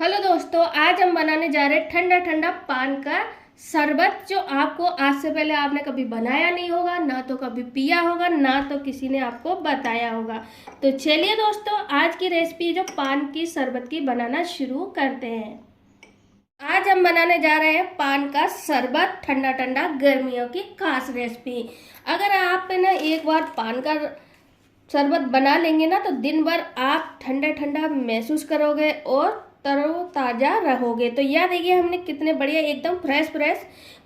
Hello दोस्तों, आज हम बनाने जा रहे हैं ठंडा ठंडा पान का शरबत, जो आपको आज से पहले आपने कभी बनाया नहीं होगा, ना तो कभी पिया होगा, ना तो किसी ने आपको बताया होगा। तो चलिए दोस्तों, आज की रेसिपी जो पान की शरबत की बनाना शुरू करते हैं। आज हम बनाने जा रहे हैं पान का शरबत, ठंडा ठंडा गर्मियों की खास रेसिपी। अगर आप ना एक बार पान का शरबत बना लेंगे ना, तो दिन भर आप ठंडा ठंडा महसूस करोगे और तरोताजा रहोगे। तो यह देखिए, हमने कितने बढ़िया एकदम फ्रेश फ्रेश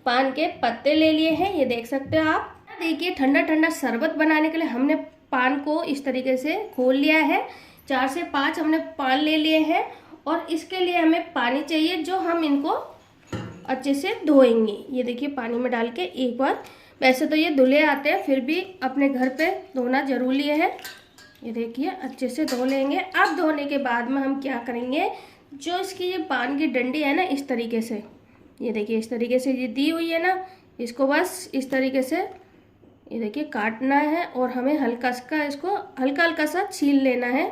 पान के पत्ते ले लिए हैं, ये देख सकते हो आप। देखिए, ठंडा ठंडा शरबत बनाने के लिए हमने पान को इस तरीके से खोल लिया है। 4 से 5 हमने पान ले लिए हैं और इसके लिए हमें पानी चाहिए, जो हम इनको अच्छे से धोएंगे। ये देखिए, पानी में डाल के एक बार, वैसे तो ये धुले आते हैं, फिर भी अपने घर पे धोना जरूरी है। ये देखिए, अच्छे से धो लेंगे। अब धोने के बाद में हम क्या करेंगे, जो इसकी ये पान की डंडी है ना, इस तरीके से, ये देखिए इस तरीके से ये दी हुई है ना, इसको बस इस तरीके से ये देखिए काटना है और हमें हल्का सा इसको हल्का हल्का सा छील लेना है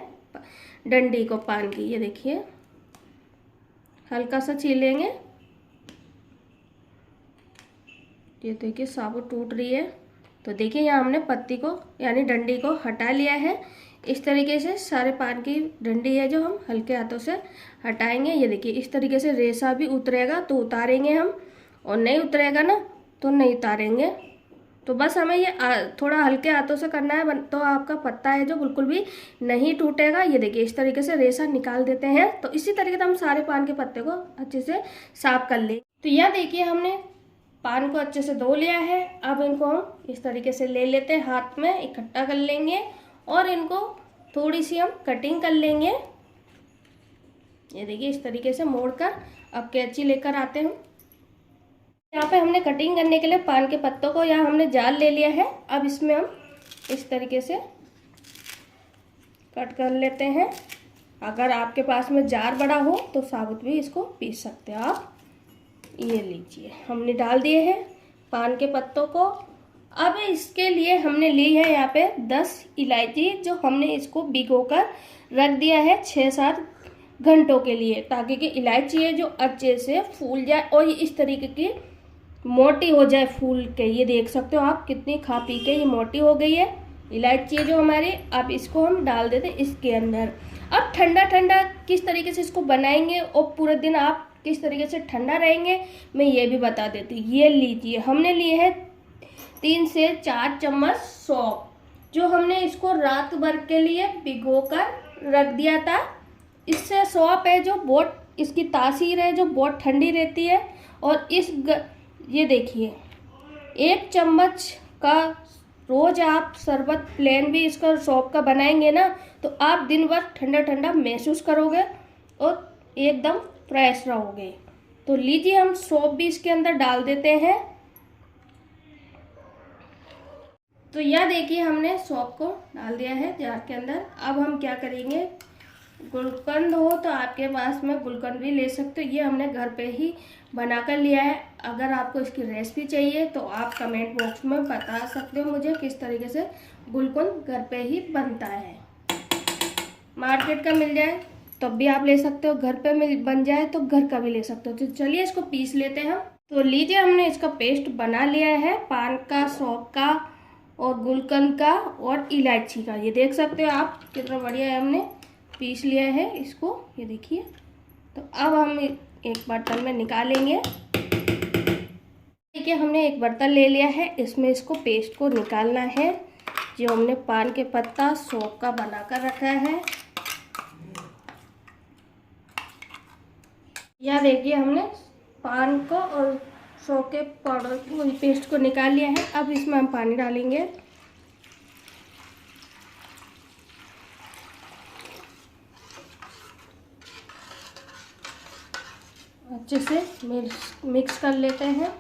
डंडी को पान की। ये देखिए, हल्का सा छील लेंगे। ये देखिए साबुत टूट रही है। तो देखिए, यहाँ हमने पत्ती को यानी डंडी को हटा लिया है। इस तरीके से सारे पान की डंडी है जो हम हल्के हाथों से हटाएंगे। ये देखिए, इस तरीके से रेशा भी उतरेगा तो उतारेंगे हम, और नहीं उतरेगा ना तो नहीं उतारेंगे। तो बस हमें ये थोड़ा हल्के हाथों से करना है, तो आपका पत्ता है जो बिल्कुल भी नहीं टूटेगा। ये देखिए, इस तरीके से रेशा निकाल देते हैं। तो इसी तरीके से हम सारे पान के पत्ते को अच्छे से साफ कर लें। तो यह देखिए, हमने पान को अच्छे से धो लिया है। अब इनको हम इस तरीके से ले लेते हैं, हाथ में इकट्ठा कर लेंगे और इनको थोड़ी सी हम कटिंग कर लेंगे। ये देखिए, इस तरीके से मोड़कर अब कैंची लेकर आते हैं। यहाँ पे हमने कटिंग करने के लिए पान के पत्तों को यहाँ हमने जार ले लिया है। अब इसमें हम इस तरीके से कट कर लेते हैं। अगर आपके पास में जार बड़ा हो तो साबुत भी इसको पीस सकते हो आप। ये लीजिए, हमने डाल दिए हैं पान के पत्तों को। अब इसके लिए हमने ली है यहाँ पे 10 इलायची, जो हमने इसको भिगोकर रख दिया है 6-7 घंटों के लिए, ताकि कि इलायची है जो अच्छे से फूल जाए और ये इस तरीके की मोटी हो जाए फूल के। ये देख सकते हो आप, कितनी खा पी के ये मोटी हो गई है इलायची है जो हमारी। अब इसको हम डाल देते इसके अंदर। अब ठंडा ठंडा किस तरीके से इसको बनाएंगे और पूरे दिन आप किस तरीके से ठंडा रहेंगे, मैं ये भी बता देती हूँ। ये लीजिए, हमने लिए है 3 से 4 चम्मच सौंफ, जो हमने इसको रात भर के लिए भिगोकर रख दिया था। इससे सौंफ है जो बहुत, इसकी तासीर है जो बहुत ठंडी रहती है। और ये देखिए, 1 चम्मच का रोज आप शरबत प्लेन भी इसका सौंफ का बनाएंगे ना, तो आप दिन भर ठंडा ठंडा महसूस करोगे और एकदम फ्रेश रहोगे। तो लीजिए, हम सौंफ भी इसके अंदर डाल देते हैं। तो यह देखिए, हमने सौंफ को डाल दिया है जार के अंदर। अब हम क्या करेंगे, गुलकंद हो तो आपके पास में गुलकंद भी ले सकते हो। ये हमने घर पे ही बनाकर लिया है। अगर आपको इसकी रेसिपी चाहिए तो आप कमेंट बॉक्स में बता सकते हो मुझे किस तरीके से गुलकंद घर पे ही बनता है। मार्केट का मिल जाए तब भी आप ले सकते हो, घर पे बन जाए तो घर का भी ले सकते हो। तो चलिए इसको पीस लेते हैं हम। तो लीजिए, हमने इसका पेस्ट बना लिया है, पान का, सौंफ का और गुलकंद का और इलायची का। ये देख सकते हो आप, कितना बढ़िया है, हमने पीस लिया है इसको। ये देखिए, तो अब हम एक बर्तन में निकालेंगे। देखिए, हमने एक बर्तन ले लिया है, इसमें इसको पेस्ट को निकालना है, जो हमने पान के पत्ता सौंफ का बनाकर रखा है। यह देखिए, हमने पान को और सौंफ के पाउडर को, पेस्ट को निकाल लिया है। अब इसमें हम पानी डालेंगे। अच्छे से मिक्स कर लेते हैं।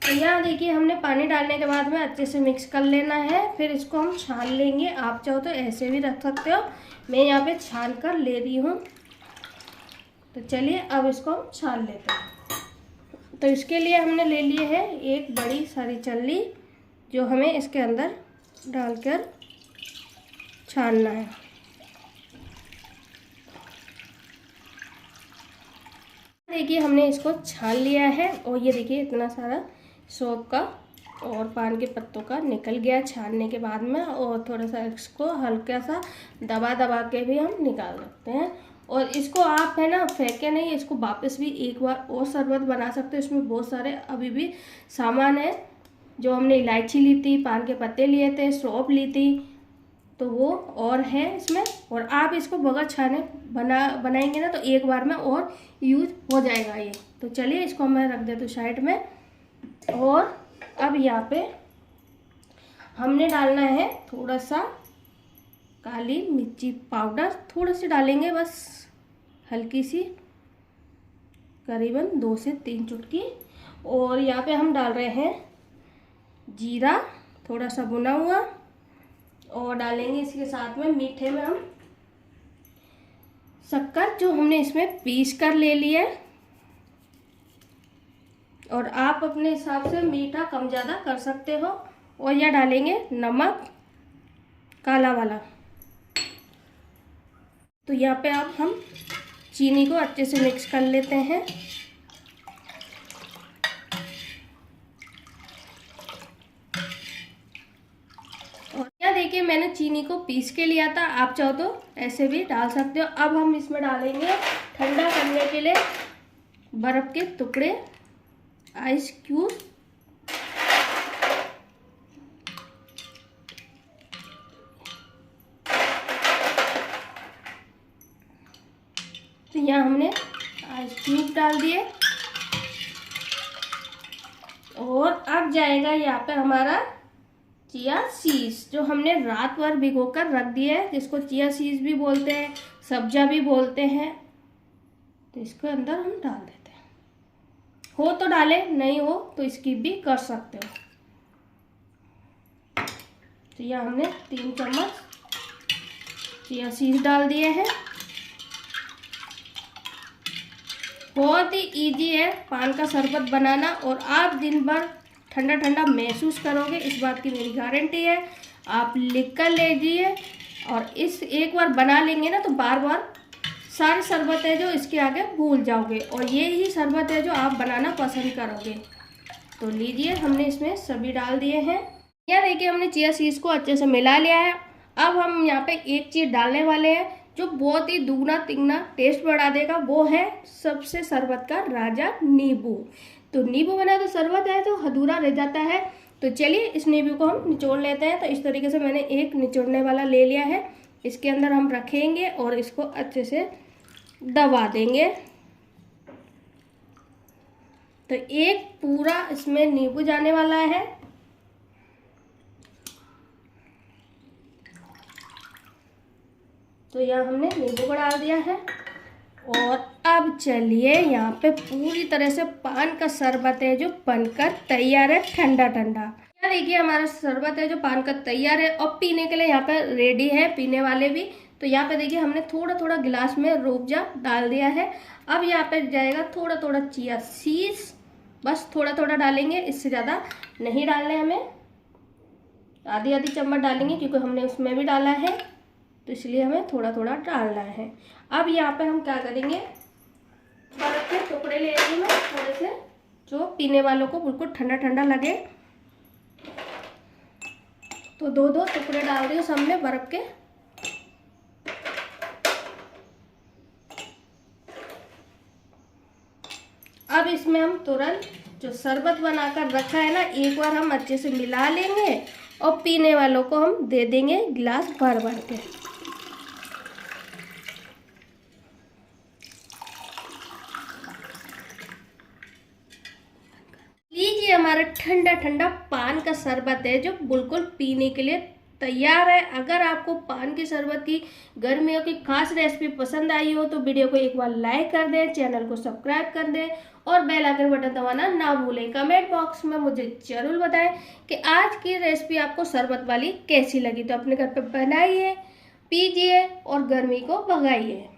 तो यहाँ देखिए, हमने पानी डालने के बाद में अच्छे से मिक्स कर लेना है। फिर इसको हम छान लेंगे। आप चाहो तो ऐसे भी रख सकते हो, मैं यहाँ पे छान कर ले रही हूँ। तो चलिए, अब इसको हम छान लेते हैं। तो इसके लिए हमने ले लिए है एक बड़ी सारी छलनी, जो हमें इसके अंदर डालकर छानना है। देखिए हमने इसको छान लिया है और ये देखिए इतना सारा सौंफ का और पान के पत्तों का निकल गया छानने के बाद में। और थोड़ा सा इसको हल्का सा दबा दबा के भी हम निकाल सकते हैं। और इसको आप है ना फेंके नहीं, इसको वापस भी एक बार और शरबत बना सकते हैं। इसमें बहुत सारे अभी भी सामान है, जो हमने इलायची ली थी, पान के पत्ते लिए थे, सौंफ ली थी, तो वो और है इसमें। और आप इसको बगैर छाने बनाएंगे ना तो एक बार में और यूज हो जाएगा ये। तो चलिए इसको मैं रख देती हूँ साइड में। और अब यहाँ पे हमने डालना है थोड़ा सा काली मिर्ची पाउडर, थोड़ा सी डालेंगे बस, हल्की सी, करीबन 2 से 3 चुटकी। और यहाँ पे हम डाल रहे हैं जीरा थोड़ा सा भुना हुआ, और डालेंगे इसके साथ में मीठे में हम शक्कर, जो हमने इसमें पीस कर ले लिया है। और आप अपने हिसाब से मीठा कम ज़्यादा कर सकते हो। और यह डालेंगे नमक काला वाला। तो यहाँ पे अब हम चीनी को अच्छे से मिक्स कर लेते हैं। और यह देखिए मैंने चीनी को पीस के लिया था, आप चाहो तो ऐसे भी डाल सकते हो। अब हम इसमें डालेंगे ठंडा करने के लिए बर्फ़ के टुकड़े, आइस क्यूब। तो यहाँ हमने आइस क्यूब डाल दिए। और अब जाएगा यहाँ पे हमारा चिया सीड्स, जो हमने रात भर भिगोकर रख दिया है, जिसको चिया सीड्स भी बोलते हैं, सब्जा भी बोलते हैं। तो इसके अंदर हम डाल देते हैं। हो तो डालें, नहीं हो तो स्किप भी कर सकते हो। तो यहाँ हमने 3 चम्मच चिया सीड्स डाल दिए हैं। बहुत ही इजी है पान का शरबत बनाना, और आप दिन भर ठंडा ठंडा महसूस करोगे, इस बात की मेरी गारंटी है। आप लिख कर लीजिए, और इस एक बार बना लेंगे ना तो बार बार सारे शरबत है जो इसके आगे भूल जाओगे, और ये ही शरबत है जो आप बनाना पसंद करोगे। तो लीजिए हमने इसमें सभी डाल दिए हैं। यह देखिए हमने चिया सीड्स को अच्छे से मिला लिया है। अब हम यहाँ पे एक चीज़ डालने वाले हैं जो बहुत ही दुगना तिगना टेस्ट बढ़ा देगा, वो है सबसे शरबत का राजा नींबू। तो नींबू बना तो शरबत है तो अधूरा रह जाता है। तो चलिए इस नींबू को हम निचोड़ लेते हैं। तो इस तरीके से मैंने एक निचोड़ने वाला ले लिया है, इसके अंदर हम रखेंगे और इसको अच्छे से दबा देंगे। तो एक पूरा इसमें नींबू जाने वाला है। तो यहाँ हमने नींबू को डाल दिया है। और अब चलिए यहाँ पे पूरी तरह से पान का शरबत है जो बनकर तैयार है, ठंडा ठंडा। यहाँ देखिए हमारा शरबत है जो पान का तैयार है, और पीने के लिए यहाँ पे रेडी है, पीने वाले भी। तो यहाँ पे देखिए हमने थोड़ा थोड़ा गिलास में रूअफ़ज़ा डाल दिया है। अब यहाँ पे जाएगा थोड़ा थोड़ा चिया सीड्स, बस थोड़ा थोड़ा डालेंगे, इससे ज़्यादा नहीं डालने हमें। आधी आधी चम्मच डालेंगे क्योंकि हमने उसमें भी डाला है, तो इसलिए हमें थोड़ा थोड़ा डालना है। अब यहाँ पे हम क्या करेंगे, बर्फ़ के टुकड़े ले लेंगे मैं थोड़े से, जो पीने वालों को बिल्कुल ठंडा ठंडा लगे। तो 2-2 टुकड़े डाल रही हूँ सब में बर्फ़ के। अब इसमें हम तुरंत जो शरबत बनाकर रखा है ना, एक बार हम अच्छे से मिला लेंगे और पीने वालों को हम दे देंगे गिलास भर भर के। लीजिए हमारा ठंडा ठंडा पान का शरबत है जो बिल्कुल पीने के लिए तैयार है। अगर आपको पान के शरबत की गर्मियों की खास रेसिपी पसंद आई हो तो वीडियो को एक बार लाइक कर दें, चैनल को सब्सक्राइब कर दें और बेल आइकन बटन दबाना ना भूलें। कमेंट बॉक्स में मुझे जरूर बताएं कि आज की रेसिपी आपको शरबत वाली कैसी लगी। तो अपने घर पे बनाइए, पीजिए और गर्मी को भगाइए।